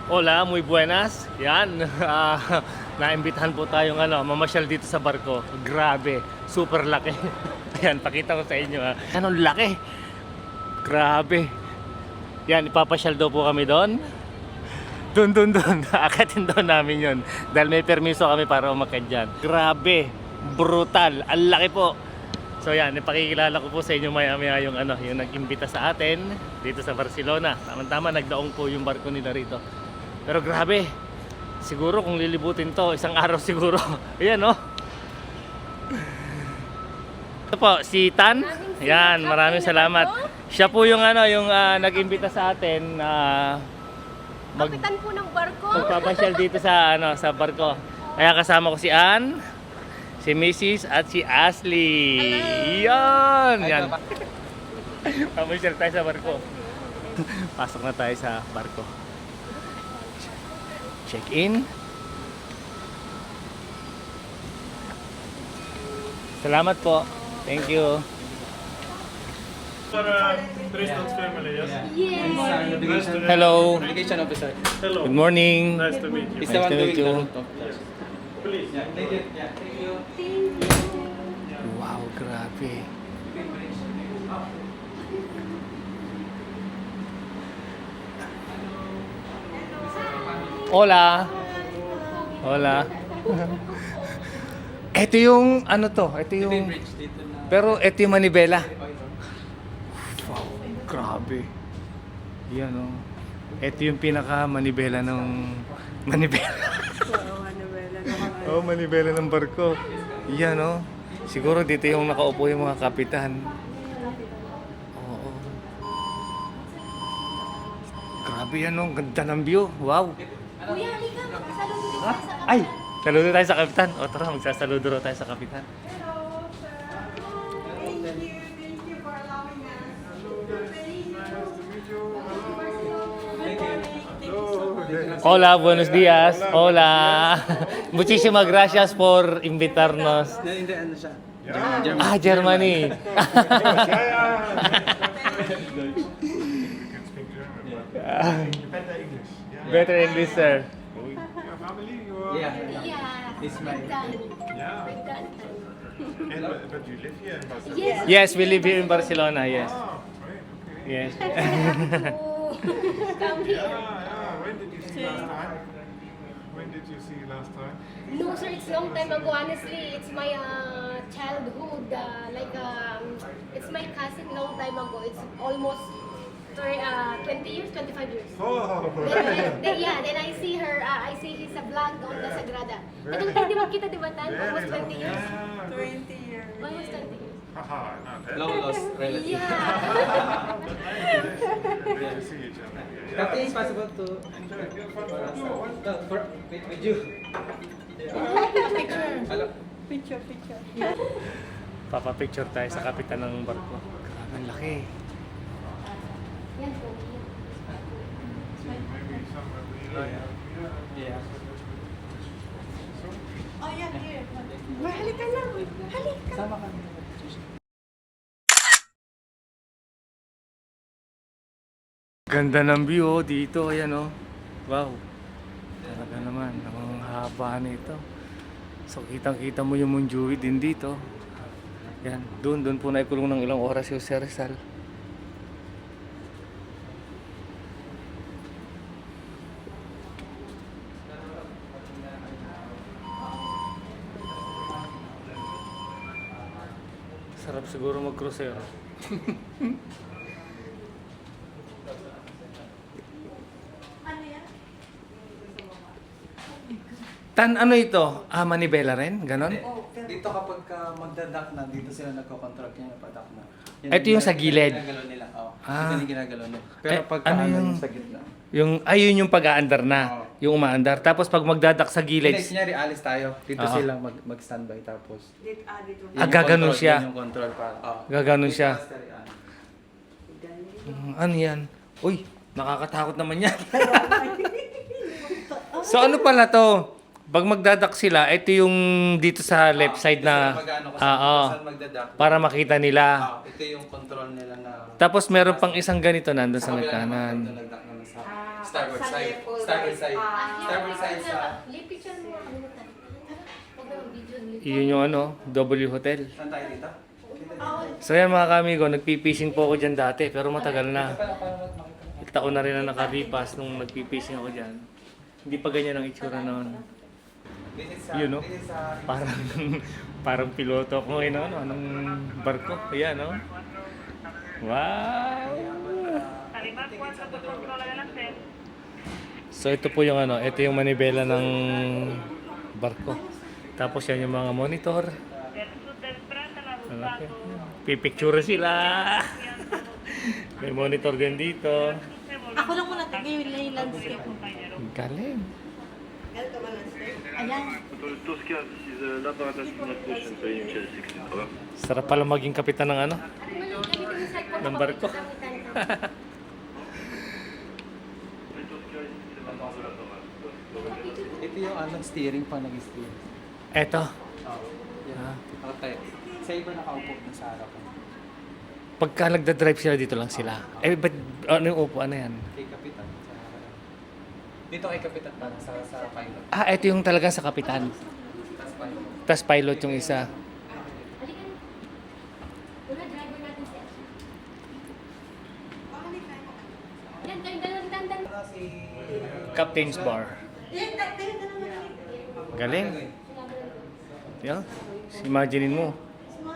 Hola, muy buenas. Yan, naimbitahan po tayong mamasyal dito sa barko. Grabe, super laki. Ayan, pakita ko sa inyo. Anong laki? Grabe. Yan, ipapasyal daw po kami doon. Doon. Akatin daw namin yon. Dahil may permiso kami para umakyat dyan. Grabe, brutal. Ang laki po. So yan, ipakikilala ko po sa inyo maya-maya yung nag-imbita sa atin dito sa Barcelona. Tama-tama, nagdaong po yung barko nila rito. Pero grabe, siguro kung lilibutin to, isang araw siguro. Ayan, oh. Ito po, si Tan. Ayan, maraming salamat. Siya po yung nag-imbita sa atin Kapitan po ng barko. magpapasyal dito sa barko. Kaya kasama ko si Ann, si Mrs. at si Ashley. Yan. Papasyal tayo sa barko. Pasok na tayo sa barko. Check in. Salamat po. Thank you. Para Tristan's family, yes? Yes. Hello. Navigation officer. Hello. Good morning. Nice to meet you. He's the Nice one to meet doing you. the route of Please. Yeah, thank you. Yeah, thank you. Wow, grabe. Hola. Hola. Ito yung ito yung Bridge dito na. pero ito yung manibela. Wow, grabe. Yan oh. Ito yung pinaka manibela ng manibela. Oh, manibela ng barko. Yan oh. Siguro dito yung nakaupo yung mga kapitan. Oo. Grabe yan oh. Ganda ng view. Wow. Kuya, halika. Saludo din tayo sa Ay! Saludo tayo sa kapitan. O tara, magsasaludo raw tayo sa kapitan. Hola, buenos días. Hola. Muchísimas gracias por invitarnos. Hindi, ano siya? Ah, Germany. Yeah, yeah. You can speak German, but better English. Yeah. Better English, sir. Your family, you are... Yeah. Yeah. It's my- Yeah. And, but you live here in Barcelona? Yes. Yes, we live here in Barcelona, yes. Ah, great, okay. Yes. Come here. Yeah. When did you see last time? When did you see last time? No, sir, it's long time ago. Honestly, it's my childhood. It's my cousin long time ago. It's almost 20 years, 25 years. Oh, Then I see her, I see his vlog on the Sagrada. Itong hindi mo kita, di ba, Tan? Almost 20 years. Yeah. 20 years. Almost 20 years. Haha, not that. Long lost relative. Yeah. Good to see each other. Yeah. Nothing possible to no, with you. Hello. Picture. Papapicture tayo sa kapitan ng barko. Grabe, ang laki. Yan po. Maybe somewhere we like. Yeah. Oh, yeah, here. Halika na. Halika. Sama kami. Ganda ng view oh, dito, ayan oh. Wow. Talaga naman, ang haba nito. So kitang-kita mo yung Montjuic din dito. Yan, doon po naikulong ng ilang oras yung Sir Rizal. Sarap siguro mag-cruisero. Tan, ano ito? Ah, manibela rin? Ganon? Dito kapag magdadak na, dito sila nagko-contract niya padak na. Ito yung sa gilid? Ginagalaw nila. Oo. Ah. Ito yung ginagalaw nila. Pero pag ano yung- sa gitna. Ayun yung pag-aandar na. Oo. Yung umaandar. Tapos pag magdadak sa Hindi, gilid, kunyari alis tayo. Dito Oo. sila mag-standby tapos. Dito. Yun Ah, yung gaganon control, siya. yun yung control para. Oo. Gaganon siya. Master yan. ano yan? Uy, nakakatakot naman yan. So ano pala to? Pag magdadak sila, ito yung dito sa left side na saan magdadak. para makita nila. Ito yung control nila na Tapos meron pang isang ganito nandun sa kabila naman, kanan. ito nagdak naman sa Starboard sa side. Nepal, Starboard right? side. Ah, Starboard side sa... Picture mo kalimutan. Huwag na video. Iyon yung ano, W Hotel. Saan tayo dito? So yan mga kamigo, nagpipishing po ako dyan dati pero matagal na. Taon na rin na nakalipas nung nagpipishing ako dyan. Hindi pa ganyan ang itsura noon. This is Yun, no? This is Parang parang piloto ko ngayon, ano, anong barko. Ayan, no? Wow! So ito po yung ano, ito yung manibela ng barko. Tapos yan yung mga monitor. Okay. Pipicture sila. May monitor din dito. Ako lang muna, tigay yung landscape mo. Galing. Ganito ba landscape? Ayan. Tosca, this is l'apparatus station, soyez Michel 6. Sarap pala maging kapitan ng ano, ng barko. Ito yung anong steering pa nag-steer. Eto. Yan. Okay. Sa iba nakaupo na sa harapan. Pagka nagda-drive sila, dito lang sila. Eh, ba't ano yung upo? Ano yan? Kay Kapitan. Sa harapan. Dito kay Kapitan pa sa pilot. Ah, ito yung talaga sa kapitan. Tapos pilot. Tapos pilot yung isa. Una, driver natin siya. Yan, dan. Si... Captain's bar. Galing. Yan. Imaginein mo.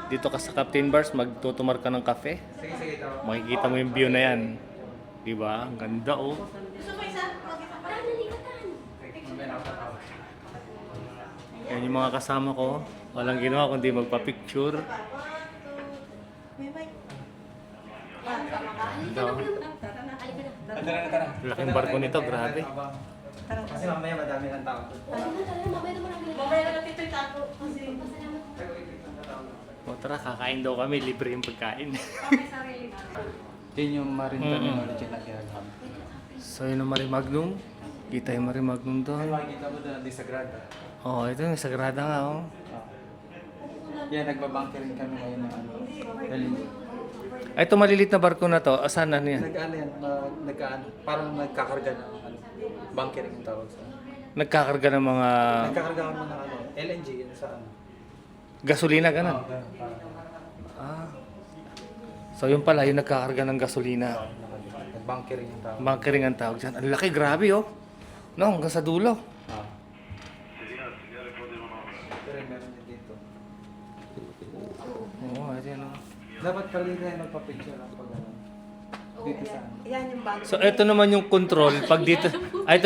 Dito ka sa Captain Bars, magtutumar ka ng kafe. Sige, sige. Tama. Makikita mo yung view na yan. Diba? Ang ganda oh. Yan yung mga kasama ko. Walang ginawa kundi magpa-picture. Ganda oh. Tara. Laking barko nito, grabe. Kasi mamaya madami ng tao. Mamaya na natin ito yung tago. Kasi O tara, kakain daw kami. Libre yung pagkain. kami sarili na. Yun yung marine terminology na ginagamit. So yun ang Marimagnum. Kita yung Marimagnum Ay, doon. makikita mo doon di Sagrada. Oh, ito yung sagrada nga oh. Yan, nagbabankerin kami ngayon ng ano. LNG. Ay, ito malilit na barko na to. Saan ano yan? Nag-ano yan, parang nagkakarga ng ano, bunkering yung tawag sa. Nagkakarga ng mga Nagkakarga kami ng ano, LNG yun sa ano. gasolina, ganun. Oo, ganun, parang Ah. So yun pala, yung nagkakarga ng gasolina. nagbunkering yung tawag. Bunkering ang tawag dyan. Ang laki, grabe oh. No, hanggang sa dulo. Ah. Pero meron din dito. Oo, ito yan oh. Dapat pala na magpa-picture ang pag ano. Dito sa ano. Yan yung bago. So ito naman yung control pag dito. Ay,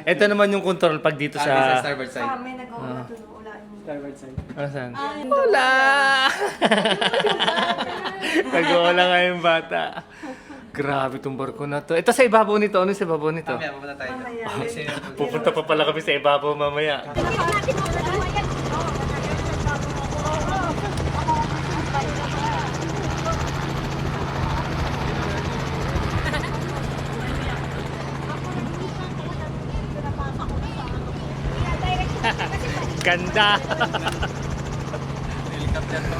ito naman yung control pag dito Sa sa starboard side. Kami nag-uula tulong ulan. Starboard side. Asan? Wala! Nag-oola nga yung bata. Grabe tong barko na to. Ito sa ibabaw nito. Ano sa ibabaw nito? Mamaya, pupunta tayo. Mamaya. Kasi Pupunta pa pala kami sa ibabaw mamaya. Ganda! helicopter to.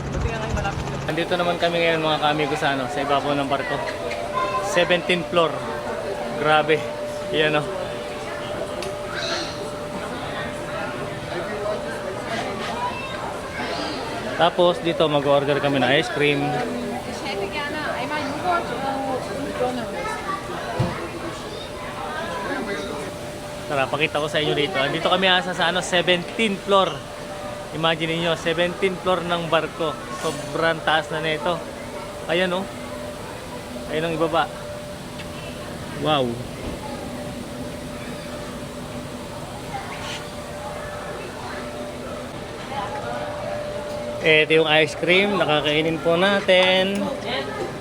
Buti nga kayo malapit na. Andito naman kami ngayon mga kamigo sa ano, sa ibabaw ng barko. 17th floor. Grabe. Yan oh. Tapos dito mag-order kami ng ice cream. Tara, pakita ko sa inyo dito. Dito kami asa sa ano, 17th floor. Imagine niyo, 17th floor ng barko. Sobrang taas na nito. Ayan oh. Ayun ang ibaba. Wow. Ito yung ice cream, nakakainin po natin.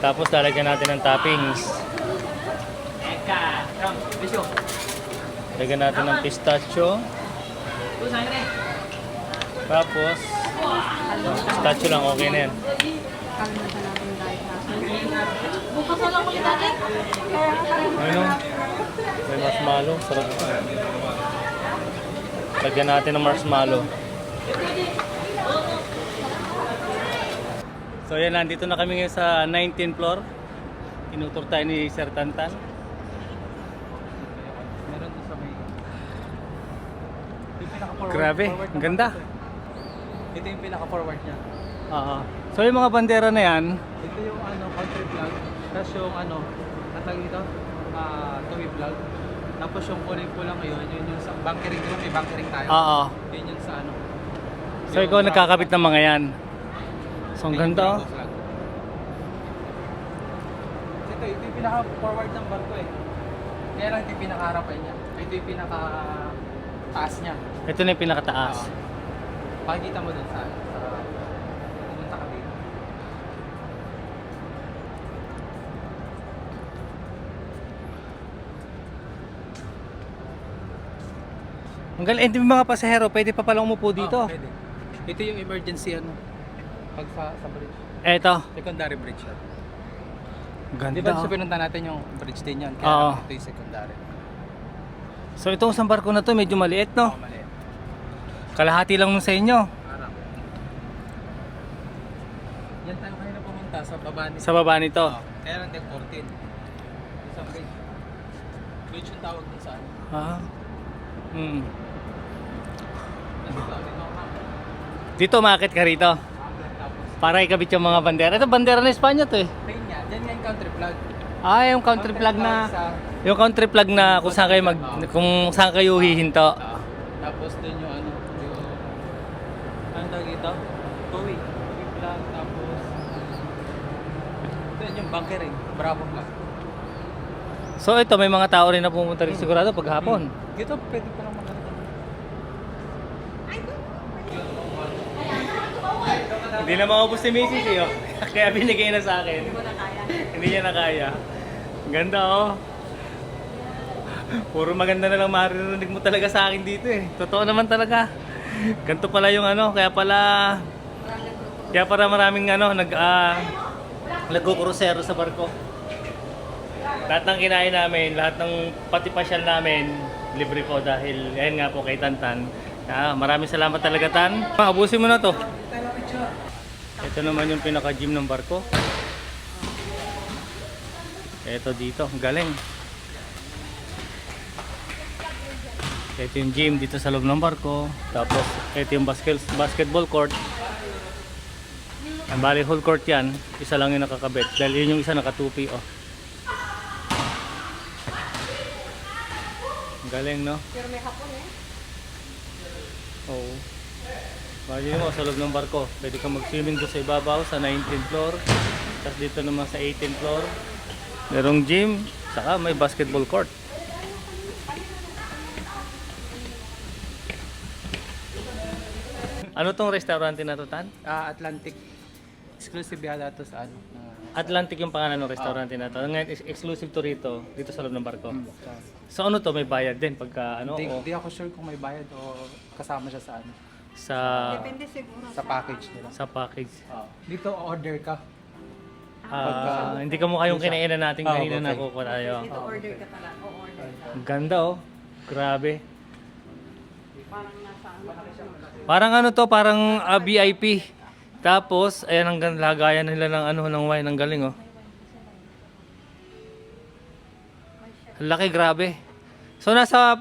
Tapos lalagyan natin ng toppings. Lagyan natin ng pistachio. Tapos, pistachio lang, okay na yan. Bukas na lang ulit natin. Ano? May marshmallow, sarap ito. Lagyan natin ng marshmallow. So So yan, nandito na kami ngayon sa 19th floor. Tinutur tayo ni Sir Tantan. Meron doon sa may... Yung pinaka-forward. Grabe, forward ang na ganda. barko to. Ito yung pinaka-forward niya. Oo. So yung mga bandera na yan, Ito yung country flag. Tapos yung natag dito, tuwi flag. Tapos yung kulay pulang yun yung sa bunkering, di ba may bunkering tayo? oo. Yun yung sa So ikaw nagkakabit ng mga yan. So ang Yun yung ganda oh. Bravo flag. Ito yung pinaka-forward ng barko eh. Kaya lang ito yung pinaka-harapan niya. Ito yung pinaka-taas niya. Ito na yung pinakataas. Pakikita mo dun sa pumunta ka dito. Ang galing, yung mga pasahero, pwede pa palang umupo dito. Pwede. Ito yung emergency pag sa bridge. Eto, Secondary bridge yan. ganda. Di ba sa oh. pinunta natin yung bridge din yan? Oo. Kaya ito yung secondary. So itong isang barko na to medyo maliit no? Mali. Kalahati lang nun sa inyo. Parang. Yan tayo kanina pumunta sa baba nito. Sa baba nito. Kaya lang deck 14. Isang bridge. Bridge yung tawag dun sa ano. Ah. Hmm. Nandito kami Dito umakit ka rito. tapos Para ikabit yung mga bandera. Ito bandera ng Espanya to eh. train niya. Diyan nga yung country flag. Ah, yung country flag na sa- yung country flag na kung saan kayo kung saan kayo hihinto. Tapos dun yung ano tawag dito? Tuwi flag. Tapos dun yung bunkering. Bravo flag. So ito may mga tao rin na pumunta rin sigurado pag hapon. Dito pwede pa lang maganda. Hindi na maubos si Macy's eh. Oh. Kaya binigay na sa akin. Hindi niya na kaya. Ganda oh. Puro maganda na lang maririnig mo talaga sa akin dito eh. Totoo naman talaga. Ganito pala yung kaya pala maraming nagkukrusero sa barko. Lahat ng kinain namin, lahat ng pati pasyal namin, libre po dahil ayun nga po kay Tantan. Maraming salamat talaga Tan. Abusin mo na to. Ito naman yung pinaka-gym ng barko. Ito dito, galing. Ito yung gym dito sa loob ng barko. Tapos ito yung basketball court. Ang bali whole court yan, isa lang yung nakakabit. Dahil yun yung isa nakatupi oh. Galing no? Pero may hapon eh. Oo. Bali mo sa loob ng barko, pwede ka mag-swimming doon sa ibabaw sa 19th floor. Tapos dito naman sa 18th floor, merong gym, saka may basketball court. Ano tong restaurant na to, Tan? Atlantic. Exclusive yata to sa Atlantic yung pangalan ng restaurant na to. Ngayon exclusive to rito, dito sa loob ng barko. So ano to, may bayad din pagka o Di ako sure kung may bayad o kasama siya sa Depende siguro. sa package nila. sa package. Dito order ka. Hindi ka mukha yung kinainan natin Ah, kanina okay. na kuko tayo. Dito order ka talaga. O order ka. Ang ganda oh. Grabe. Parang nasa ano. Parang ano to, parang VIP. Tapos, ayan ang lagayan nila ng wine, ang galing oh. Ang laki, grabe. So nasa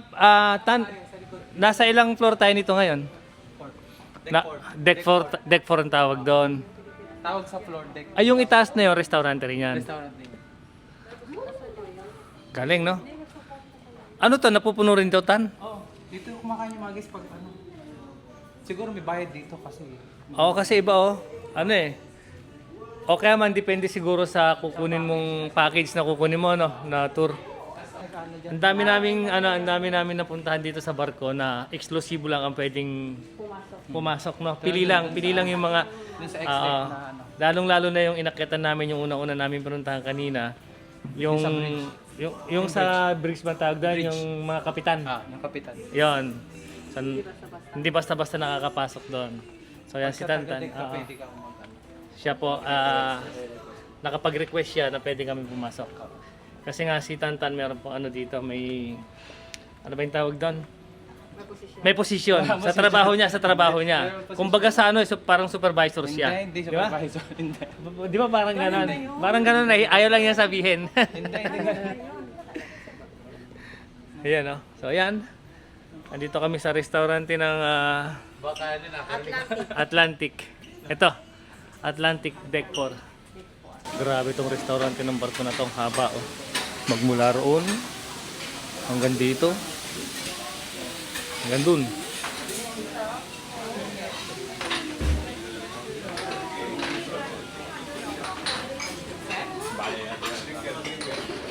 nasa ilang floor tayo nito ngayon? Deck 4 ang tawag doon. Tawag sa floor deck. Ay, yung itaas na yun, restaurant rin yan. Restaurant din. Galing, no? Ano to, napupuno rin to, Tan? Dito kumakain yung mga guys pag siguro may bayad dito kasi. Oo, kasi iba oh. Ano eh. O kaya man, depende siguro sa kukunin mong package na kukunin mo, no? Na tour. Ang dami namin napuntahan dito sa barko na eksklusibo lang ang pwedeng pumasok, no? Pili lang yung mga Dun sa exit na lalong-lalo na yung inakyatan namin yung una-una namin pinuntahan kanina. Yung sa bridge man tawag doon, yung mga kapitan. yung kapitan. Yon. Hindi basta-basta nakakapasok doon. So yan si Tantan. Pwede ka Siya po nakapag-request siya na pwede kami pumasok. Kasi nga si Tantan meron po dito, may ano ba yung tawag doon? May posisyon. Sa trabaho niya, sa trabaho niya. Kumbaga sa ano, parang supervisor siya. Hindi, Di ba? supervisor. Hindi. Di ba parang ganon? Parang ganon na ayaw lang niya sabihin. Hindi, hindi. Ayan o. So ayan. Andito kami sa restaurante ng Atlantic. Ito. Atlantic Decor. Grabe itong restaurante ng barko na to. Haba oh. Magmula roon hanggang dito. Hanggang dun.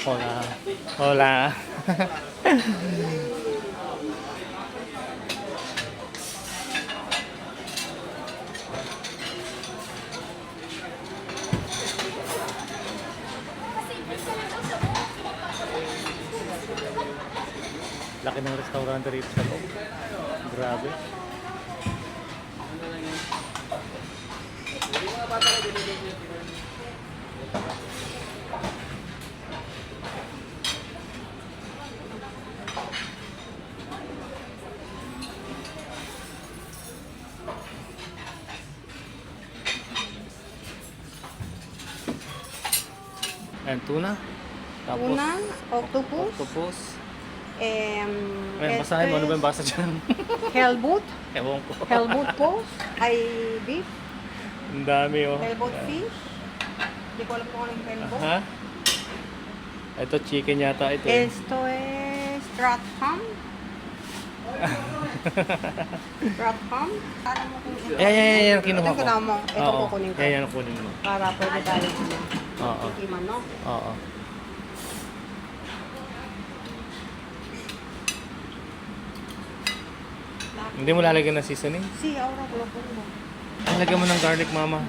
Hola. Hola. Laki ng restaurant rito sa loob. Grabe. Ayan, tuna. Tapos, Una, octopus, octopus. Ayan, este basahin mo. Ano ba yung basa dyan? Helmut, Ewan ko. Helmut po, ay beef, Ang dami oh. Helmut fish. Hindi ko alam kung ano yung Helmut. Ha? Ito chicken yata ito. Eh. Esto es Stratham. Stratham. Alam mo kung ito. Yan, kinuha Ito ko. kinuha mo. Ito Oo. kukunin ko. Yan, kukunin mo. Para pwede tayo Oo. tikiman, no? Oo. Hindi mo lalagyan ng seasoning? Si, ahora ko po mo. Lagyan mo ng garlic, mama.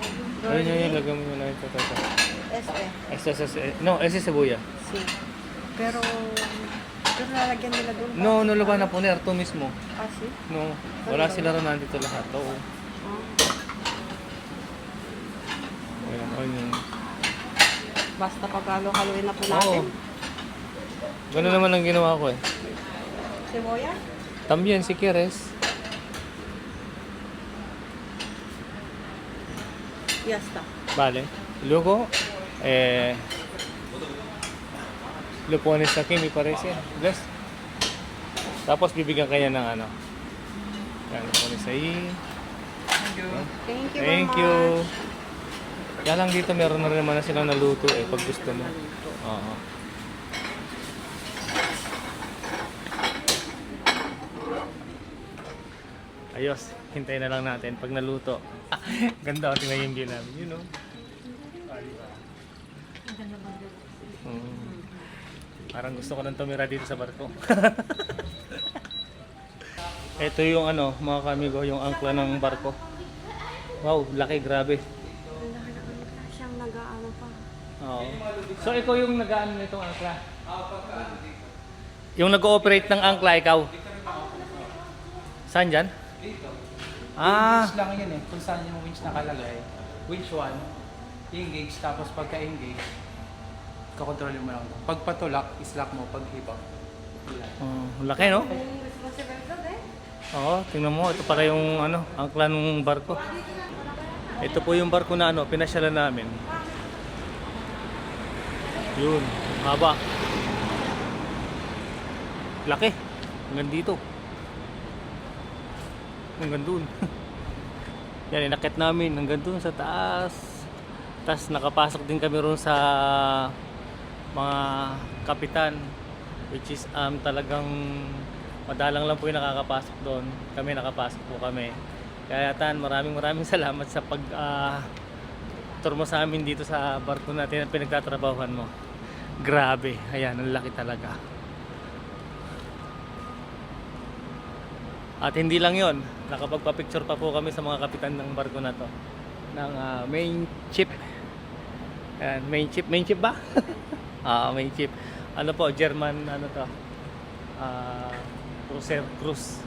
Ayun, lagyan mo na ito. Este. No, ese cebuya. Si. Pero lalagyan nila doon. No, laban na po ni Arto mismo. Ah, si? No, wala sila rin nandito lahat. Oo. Ayan, ayun. Basta pagkalo-haluin na po Oo. natin. Ganun naman ang ginawa ko eh. Seboya. También si quieres. Ya está. Vale. Luego, lo pones aquí, me parece. ¿Ves? Tapos bibigyan kanya ng ano. Yan, lo pones ahí. Thank you very Thank much. you. Kaya lang dito meron na rin naman na silang naluto eh pag gusto mo. Oo. Ayos, hintayin na lang natin pag naluto. Ganda, tingnan yung view namin, you know. Parang gusto ko nang tumira dito sa barko. Ito yung ano, mga kamigo, yung angkla ng barko. Wow, laki, grabe. Siyang nag-aano pa. Oo. So ikaw yung nag-aano nitong angkla? Yung nag-ooperate ng angkla, ikaw? Saan dyan? Dito. Ah, Winch lang yun eh. Kung saan yung winch nakalagay. Winch 1, engage, tapos pagka-engage, kakontrolin mo lang. Pag patulak, islock mo. Pag hibak, laki no? Oo, tingnan mo, ito para yung ano, angkla ng barko. Ito po yung barko na ano, pinasyalan namin. Yun, haba. Laki. Hanggang dito. Hanggang dun. Yan, inakit namin hanggang dun sa taas. Tapos nakapasok din kami roon sa mga kapitan, which is talagang madalang lang po yung nakakapasok doon. Kami nakapasok po kami. Kaya Tan, maraming salamat sa pag tour mo sa amin dito sa barko natin na pinagtatrabahuhan mo. Grabe, ayan, ang laki talaga. At hindi lang yon, nakapagpa-picture pa po kami sa mga kapitan ng barko na to, ng main ship. Ayan, main ship ba? Main ship. Ano po, German, ano to? Cruise.